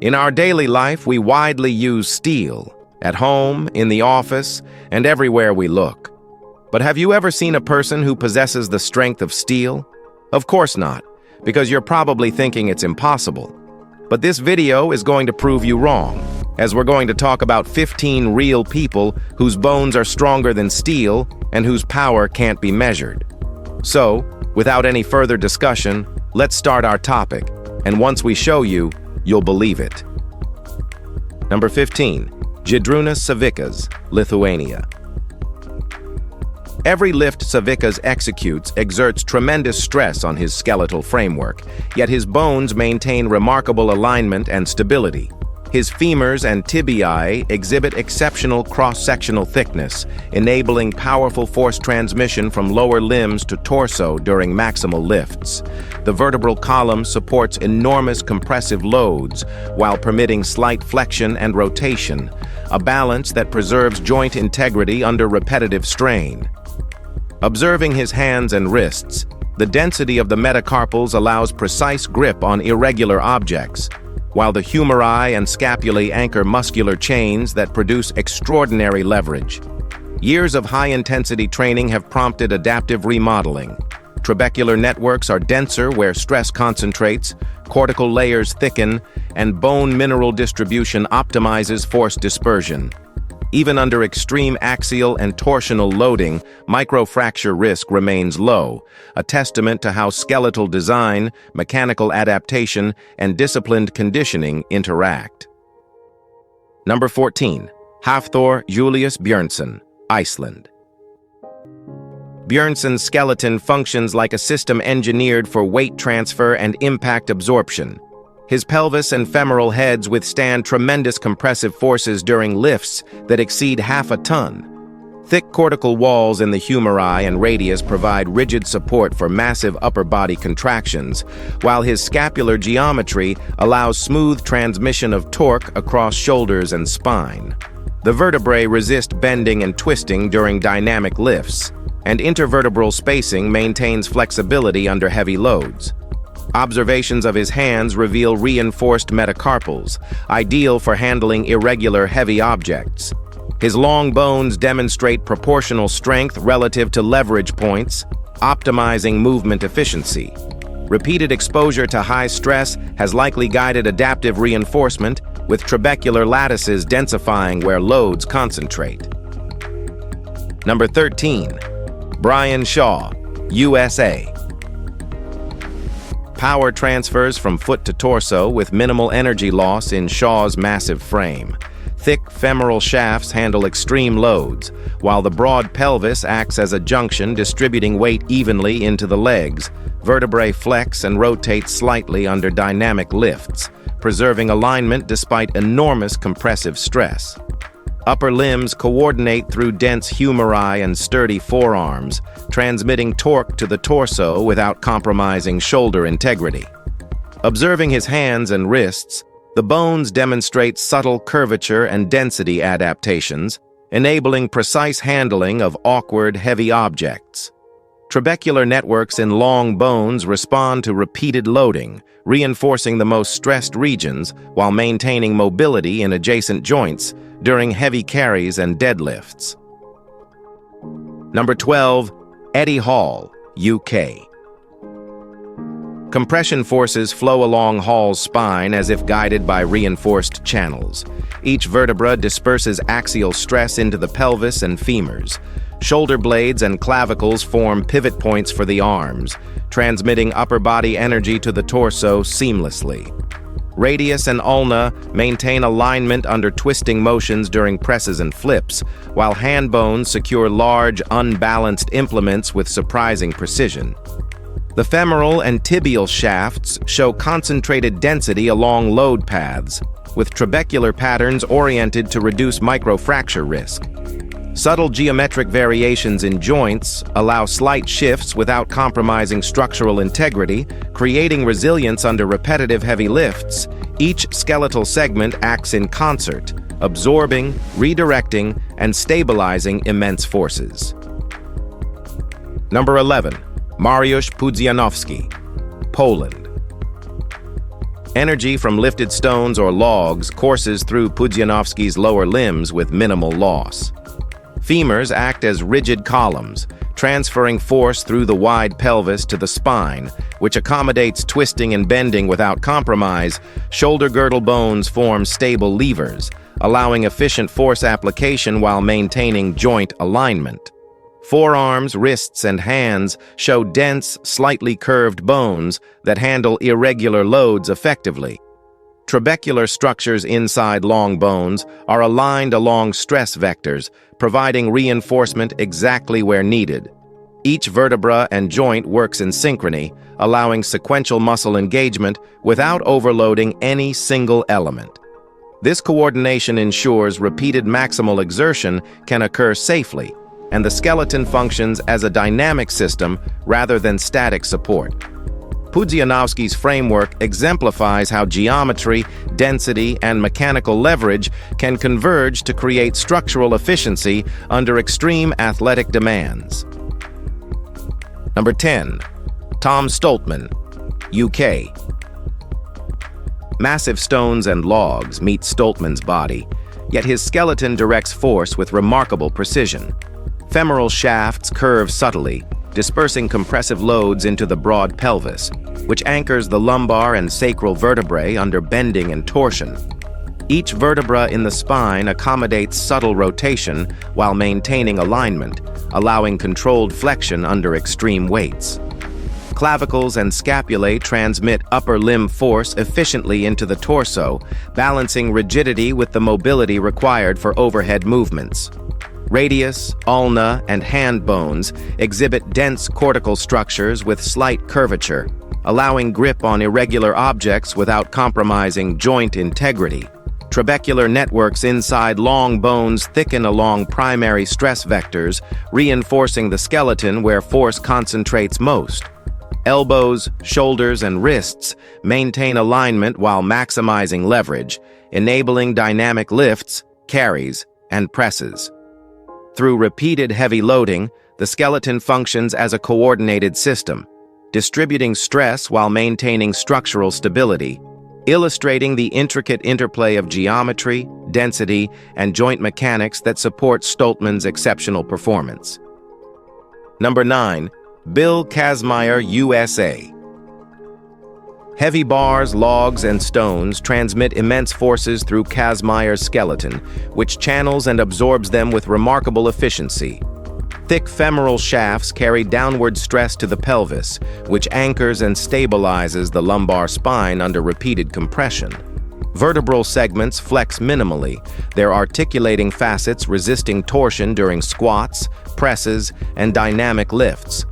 In our daily life, we widely use steel, at home, in the office, and everywhere we look. But have you ever seen a person who possesses the strength of steel? Of course not, because you're probably thinking it's impossible. But this video is going to prove you wrong, as we're going to talk about 15 real people whose bones are stronger than steel and whose power can't be measured. So, without any further discussion, let's start our topic, and once we show you, you'll believe it. Number 15. Žydrūnas Savikas, Lithuania. Every lift Savikas executes exerts tremendous stress on his skeletal framework, yet his bones maintain remarkable alignment and stability. His femurs and tibiae exhibit exceptional cross-sectional thickness, enabling powerful force transmission from lower limbs to torso during maximal lifts. The vertebral column supports enormous compressive loads while permitting slight flexion and rotation, a balance that preserves joint integrity under repetitive strain. Observing his hands and wrists, the density of the metacarpals allows precise grip on irregular objects, while the humeri and scapulae anchor muscular chains that produce extraordinary leverage. Years of high-intensity training have prompted adaptive remodeling. Trabecular networks are denser where stress concentrates, cortical layers thicken, and bone mineral distribution optimizes force dispersion. Even under extreme axial and torsional loading, microfracture risk remains low, a testament to how skeletal design, mechanical adaptation, and disciplined conditioning interact. Number 14. Hafþór Julius Björnsson, Iceland. Björnsson's skeleton functions like a system engineered for weight transfer and impact absorption. His pelvis and femoral heads withstand tremendous compressive forces during lifts that exceed half a ton. Thick cortical walls in the humeri and radius provide rigid support for massive upper body contractions, while his scapular geometry allows smooth transmission of torque across shoulders and spine. The vertebrae resist bending and twisting during dynamic lifts, and intervertebral spacing maintains flexibility under heavy loads. Observations of his hands reveal reinforced metacarpals, ideal for handling irregular heavy objects. His long bones demonstrate proportional strength relative to leverage points, optimizing movement efficiency. Repeated exposure to high stress has likely guided adaptive reinforcement, with trabecular lattices densifying where loads concentrate. Number 13. Brian Shaw, USA. Power transfers from foot to torso with minimal energy loss in Shaw's massive frame. Thick femoral shafts handle extreme loads, while the broad pelvis acts as a junction distributing weight evenly into the legs. Vertebrae flex and rotate slightly under dynamic lifts, preserving alignment despite enormous compressive stress. Upper limbs coordinate through dense humeri and sturdy forearms, transmitting torque to the torso without compromising shoulder integrity. Observing his hands and wrists, the bones demonstrate subtle curvature and density adaptations, enabling precise handling of awkward, heavy objects. Trabecular networks in long bones respond to repeated loading, reinforcing the most stressed regions while maintaining mobility in adjacent joints during heavy carries and deadlifts. Number 12. Eddie Hall, UK. Compression forces flow along Hall's spine as if guided by reinforced channels. Each vertebra disperses axial stress into the pelvis and femurs. Shoulder blades and clavicles form pivot points for the arms, transmitting upper body energy to the torso seamlessly. Radius and ulna maintain alignment under twisting motions during presses and flips, while hand bones secure large, unbalanced implements with surprising precision. The femoral and tibial shafts show concentrated density along load paths, with trabecular patterns oriented to reduce microfracture risk. Subtle geometric variations in joints allow slight shifts without compromising structural integrity, creating resilience under repetitive heavy lifts. Each skeletal segment acts in concert, absorbing, redirecting, and stabilizing immense forces. Number 11. Mariusz Pudzianowski, Poland. Energy from lifted stones or logs courses through Pudzianowski's lower limbs with minimal loss. Femurs act as rigid columns, transferring force through the wide pelvis to the spine, which accommodates twisting and bending without compromise. Shoulder girdle bones form stable levers, allowing efficient force application while maintaining joint alignment. Forearms, wrists, and hands show dense, slightly curved bones that handle irregular loads effectively. Trabecular structures inside long bones are aligned along stress vectors, providing reinforcement exactly where needed. Each vertebra and joint works in synchrony, allowing sequential muscle engagement without overloading any single element. This coordination ensures repeated maximal exertion can occur safely, and the skeleton functions as a dynamic system rather than static support. Pudzianowski's framework exemplifies how geometry, density, and mechanical leverage can converge to create structural efficiency under extreme athletic demands. Number 10. Tom Stoltman, UK. Massive stones and logs meet Stoltman's body, yet his skeleton directs force with remarkable precision. Femoral shafts curve subtly, dispersing compressive loads into the broad pelvis, which anchors the lumbar and sacral vertebrae under bending and torsion. Each vertebra in the spine accommodates subtle rotation while maintaining alignment, allowing controlled flexion under extreme weights. Clavicles and scapulae transmit upper limb force efficiently into the torso, balancing rigidity with the mobility required for overhead movements. Radius, ulna, and hand bones exhibit dense cortical structures with slight curvature, allowing grip on irregular objects without compromising joint integrity. Trabecular networks inside long bones thicken along primary stress vectors, reinforcing the skeleton where force concentrates most. Elbows, shoulders, and wrists maintain alignment while maximizing leverage, enabling dynamic lifts, carries, and presses. Through repeated heavy loading, the skeleton functions as a coordinated system, distributing stress while maintaining structural stability, illustrating the intricate interplay of geometry, density, and joint mechanics that support Stoltman's exceptional performance. Number 9. Bill Kazmaier, USA. Heavy bars, logs, and stones transmit immense forces through Kazmaier's skeleton, which channels and absorbs them with remarkable efficiency. Thick femoral shafts carry downward stress to the pelvis, which anchors and stabilizes the lumbar spine under repeated compression. Vertebral segments flex minimally, their articulating facets resisting torsion during squats, presses, and dynamic lifts.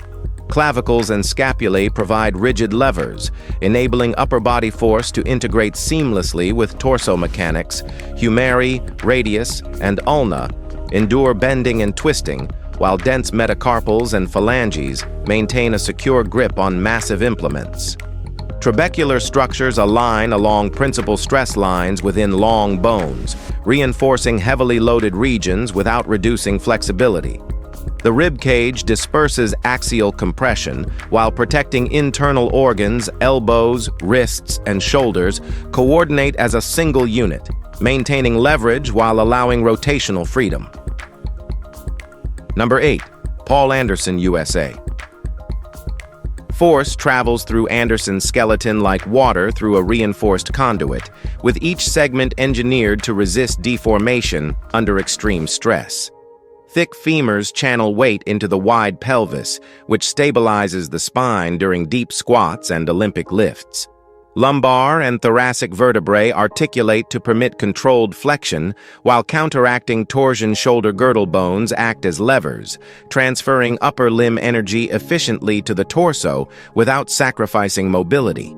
Clavicles and scapulae provide rigid levers, enabling upper body force to integrate seamlessly with torso mechanics. Humeri, radius, and ulna endure bending and twisting, while dense metacarpals and phalanges maintain a secure grip on massive implements. Trabecular structures align along principal stress lines within long bones, reinforcing heavily loaded regions without reducing flexibility. The rib cage disperses axial compression while protecting internal organs. Elbows, wrists, and shoulders coordinate as a single unit, maintaining leverage while allowing rotational freedom. Number 8. Paul Anderson, USA. Force travels through Anderson's skeleton like water through a reinforced conduit, with each segment engineered to resist deformation under extreme stress. Thick femurs channel weight into the wide pelvis, which stabilizes the spine during deep squats and Olympic lifts. Lumbar and thoracic vertebrae articulate to permit controlled flexion, while counteracting torsion shoulder girdle bones act as levers, transferring upper limb energy efficiently to the torso without sacrificing mobility.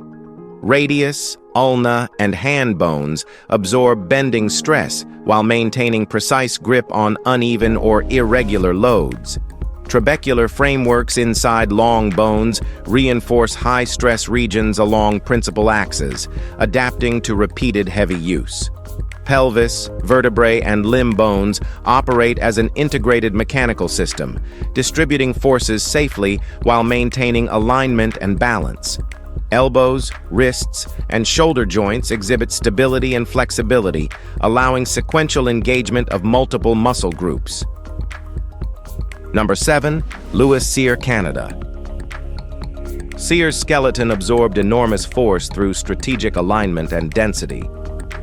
Radius, ulna, and hand bones absorb bending stress while maintaining precise grip on uneven or irregular loads. Trabecular frameworks inside long bones reinforce high-stress regions along principal axes, adapting to repeated heavy use. Pelvis, vertebrae, and limb bones operate as an integrated mechanical system, distributing forces safely while maintaining alignment and balance. Elbows, wrists, and shoulder joints exhibit stability and flexibility, allowing sequential engagement of multiple muscle groups. Number 7. Louis Cyr, Canada. Cyr's skeleton absorbed enormous force through strategic alignment and density.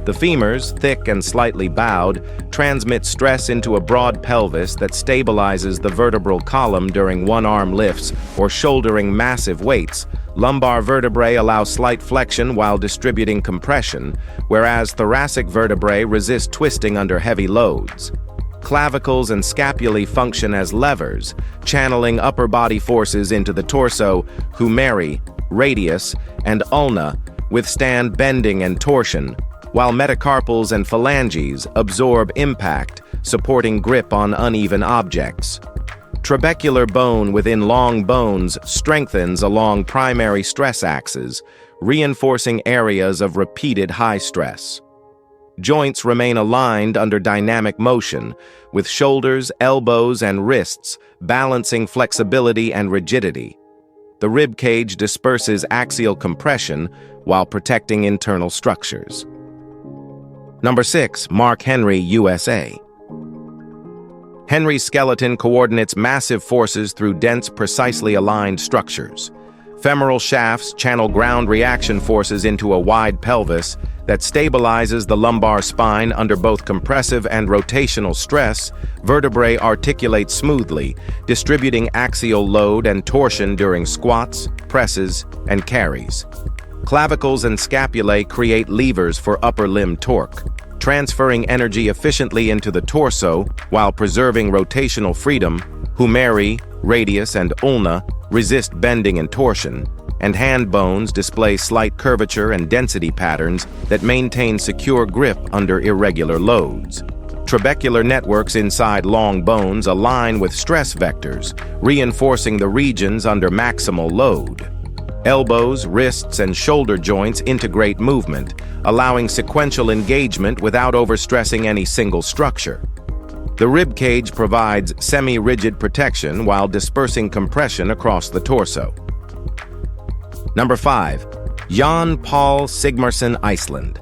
The femurs, thick and slightly bowed, transmit stress into a broad pelvis that stabilizes the vertebral column during one-arm lifts or shouldering massive weights. Lumbar vertebrae allow slight flexion while distributing compression, whereas thoracic vertebrae resist twisting under heavy loads. Clavicles and scapulae function as levers, channeling upper body forces into the torso. Humeri, radius, and ulna withstand bending and torsion, while metacarpals and phalanges absorb impact, supporting grip on uneven objects. Trabecular bone within long bones strengthens along primary stress axes, reinforcing areas of repeated high stress. Joints remain aligned under dynamic motion, with shoulders, elbows, and wrists balancing flexibility and rigidity. The rib cage disperses axial compression while protecting internal structures. Number 6. Mark Henry, USA. Henry's skeleton coordinates massive forces through dense, precisely aligned structures. Femoral shafts channel ground reaction forces into a wide pelvis that stabilizes the lumbar spine under both compressive and rotational stress. Vertebrae articulate smoothly, distributing axial load and torsion during squats, presses, and carries. Clavicles and scapulae create levers for upper limb torque, transferring energy efficiently into the torso while preserving rotational freedom. Humeri, radius, and ulna resist bending and torsion, and hand bones display slight curvature and density patterns that maintain secure grip under irregular loads. Trabecular networks inside long bones align with stress vectors, reinforcing the regions under maximal load. Elbows, wrists, and shoulder joints integrate movement, allowing sequential engagement without overstressing any single structure. The rib cage provides semi-rigid protection while dispersing compression across the torso. Number 5. Jan Paul Sigmarsson, Iceland.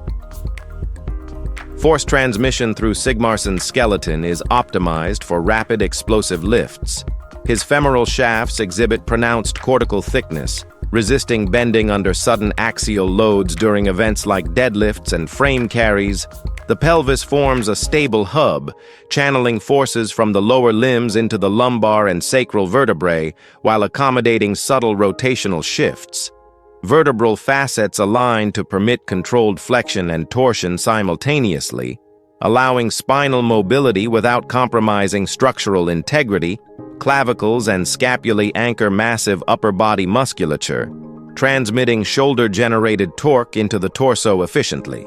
Force transmission through Sigmarsson's skeleton is optimized for rapid explosive lifts. His femoral shafts exhibit pronounced cortical thickness, resisting bending under sudden axial loads during events like deadlifts and frame carries. The pelvis forms a stable hub, channeling forces from the lower limbs into the lumbar and sacral vertebrae while accommodating subtle rotational shifts. Vertebral facets align to permit controlled flexion and torsion simultaneously, allowing spinal mobility without compromising structural integrity. Clavicles and scapulae anchor massive upper body musculature, transmitting shoulder-generated torque into the torso efficiently.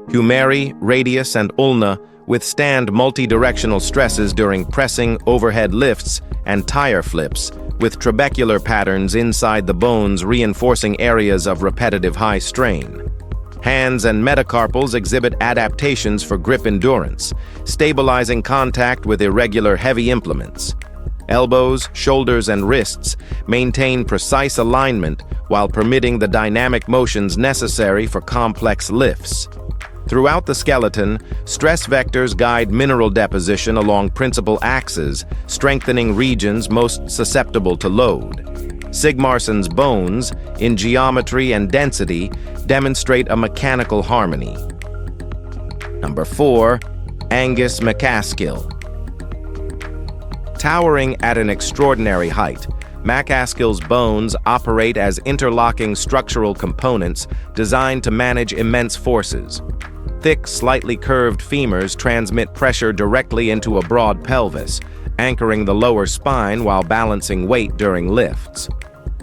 Humeri, radius, and ulna withstand multi-directional stresses during pressing, overhead lifts, and tire flips, with trabecular patterns inside the bones reinforcing areas of repetitive high strain. Hands and metacarpals exhibit adaptations for grip endurance, stabilizing contact with irregular heavy implements. Elbows, shoulders, and wrists maintain precise alignment while permitting the dynamic motions necessary for complex lifts. Throughout the skeleton, stress vectors guide mineral deposition along principal axes, strengthening regions most susceptible to load. Sigmarsson's bones, in geometry and density, demonstrate a mechanical harmony. Number 4. Angus MacAskill. Towering at an extraordinary height, MacAskill's bones operate as interlocking structural components designed to manage immense forces. Thick, slightly curved femurs transmit pressure directly into a broad pelvis, anchoring the lower spine while balancing weight during lifts.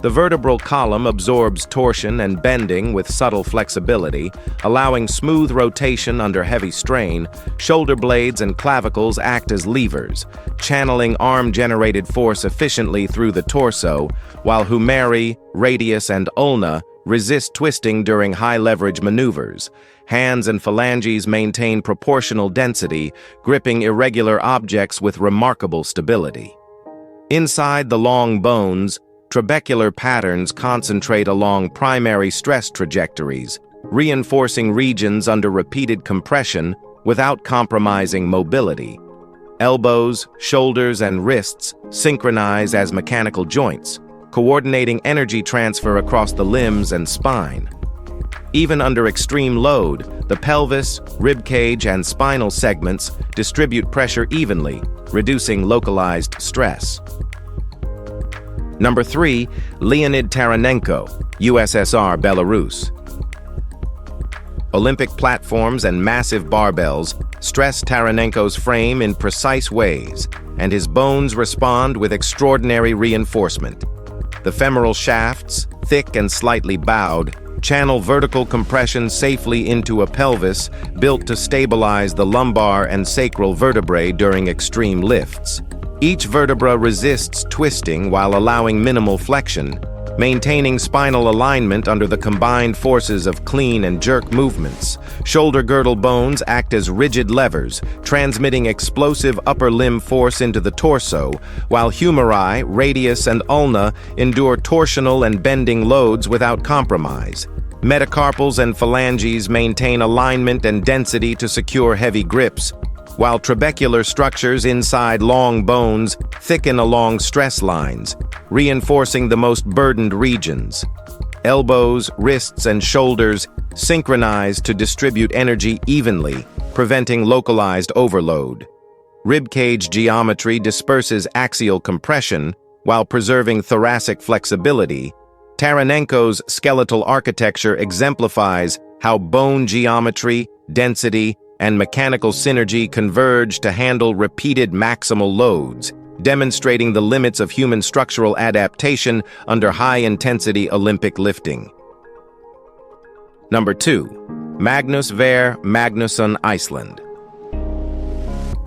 The vertebral column absorbs torsion and bending with subtle flexibility, allowing smooth rotation under heavy strain. Shoulder blades and clavicles act as levers, channeling arm-generated force efficiently through the torso, while humeri, radius, and ulna resist twisting during high-leverage maneuvers. Hands and phalanges maintain proportional density, gripping irregular objects with remarkable stability. Inside the long bones, trabecular patterns concentrate along primary stress trajectories, reinforcing regions under repeated compression without compromising mobility. Elbows, shoulders, and wrists synchronize as mechanical joints, coordinating energy transfer across the limbs and spine. Even under extreme load, the pelvis, ribcage, and spinal segments distribute pressure evenly, reducing localized stress. Number 3, Leonid Taranenko, USSR, Belarus. Olympic platforms and massive barbells stress Taranenko's frame in precise ways, and his bones respond with extraordinary reinforcement. The femoral shafts, thick and slightly bowed, channel vertical compression safely into a pelvis built to stabilize the lumbar and sacral vertebrae during extreme lifts. Each vertebra resists twisting while allowing minimal flexion, maintaining spinal alignment under the combined forces of clean and jerk movements. Shoulder girdle bones act as rigid levers, transmitting explosive upper limb force into the torso, while humeri, radius, and ulna endure torsional and bending loads without compromise. Metacarpals and phalanges maintain alignment and density to secure heavy grips, while trabecular structures inside long bones thicken along stress lines, reinforcing the most burdened regions. Elbows, wrists, and shoulders synchronize to distribute energy evenly, preventing localized overload. Ribcage geometry disperses axial compression while preserving thoracic flexibility. Taranenko's skeletal architecture exemplifies how bone geometry, density, and mechanical synergy converge to handle repeated maximal loads, demonstrating the limits of human structural adaptation under high-intensity Olympic lifting. Number 2, Magnus Ver Magnusson, Iceland.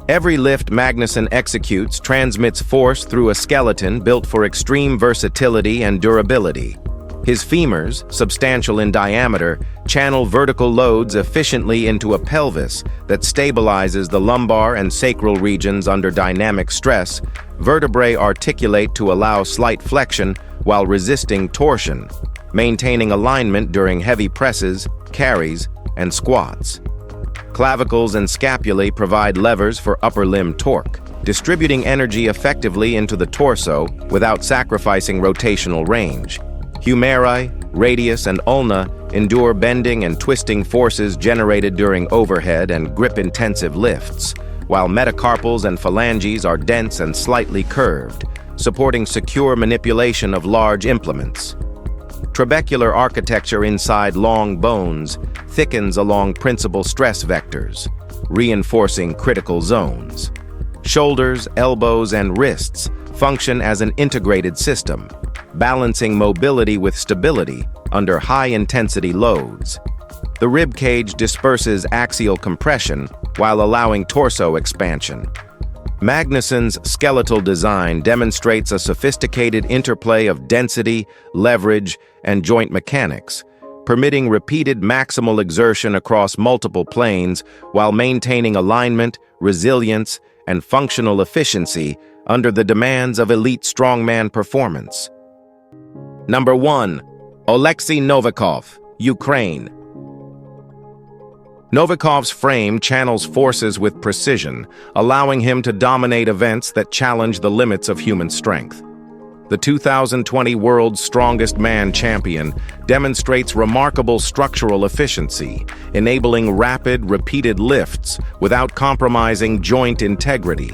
Every lift Magnusson executes transmits force through a skeleton built for extreme versatility and durability. His femurs, substantial in diameter, channel vertical loads efficiently into a pelvis that stabilizes the lumbar and sacral regions under dynamic stress. Vertebrae articulate to allow slight flexion while resisting torsion, maintaining alignment during heavy presses, carries, and squats. Clavicles and scapulae provide levers for upper limb torque, distributing energy effectively into the torso without sacrificing rotational range. Humeri, radius, and ulna endure bending and twisting forces generated during overhead and grip-intensive lifts, while metacarpals and phalanges are dense and slightly curved, supporting secure manipulation of large implements. Trabecular architecture inside long bones thickens along principal stress vectors, reinforcing critical zones. Shoulders, elbows, and wrists function as an integrated system, balancing mobility with stability under high-intensity loads. The ribcage disperses axial compression while allowing torso expansion. Magnusson's skeletal design demonstrates a sophisticated interplay of density, leverage, and joint mechanics, permitting repeated maximal exertion across multiple planes while maintaining alignment, resilience, and functional efficiency under the demands of elite strongman performance. Number 1, Oleksiy Novikov, Ukraine. Novikov's frame channels forces with precision, allowing him to dominate events that challenge the limits of human strength. The 2020 World's Strongest Man champion demonstrates remarkable structural efficiency, enabling rapid, repeated lifts without compromising joint integrity.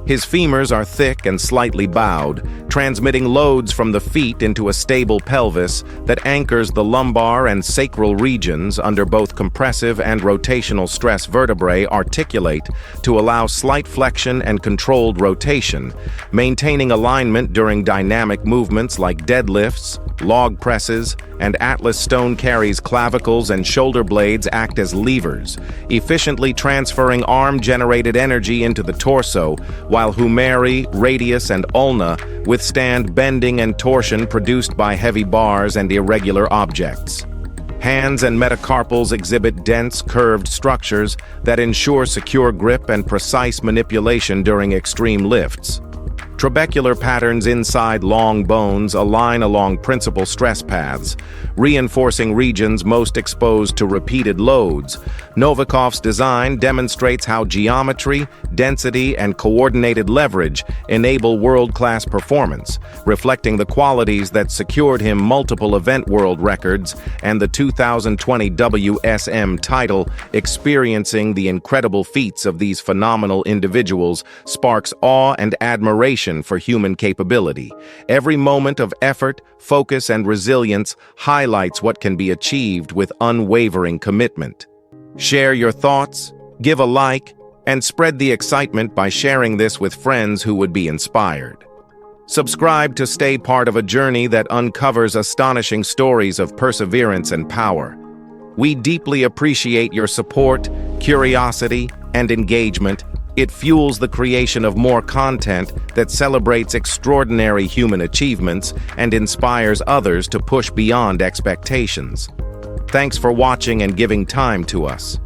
His femurs are thick and slightly bowed, transmitting loads from the feet into a stable pelvis that anchors the lumbar and sacral regions under both compressive and rotational stress. Vertebrae articulate to allow slight flexion and controlled rotation, maintaining alignment during dynamic movements like deadlifts, log presses, and Atlas stone carries. Clavicles and shoulder blades act as levers, efficiently transferring arm-generated energy into the torso, while humeri, radius, and ulna withstand bending and torsion produced by heavy bars and irregular objects. Hands and metacarpals exhibit dense, curved structures that ensure secure grip and precise manipulation during extreme lifts. Trabecular patterns inside long bones align along principal stress paths, reinforcing regions most exposed to repeated loads. Novikov's design demonstrates how geometry, density, and coordinated leverage enable world-class performance, reflecting the qualities that secured him multiple event world records and the 2020 WSM title. Experiencing the incredible feats of these phenomenal individuals sparks awe and admiration for human capability. Every moment of effort, focus, and resilience highlights what can be achieved with unwavering commitment. Share your thoughts, give a like, and spread the excitement by sharing this with friends who would be inspired. Subscribe to stay part of a journey that uncovers astonishing stories of perseverance and power. We deeply appreciate your support, curiosity, and engagement. It fuels the creation of more content that celebrates extraordinary human achievements and inspires others to push beyond expectations. Thanks for watching and giving time to us.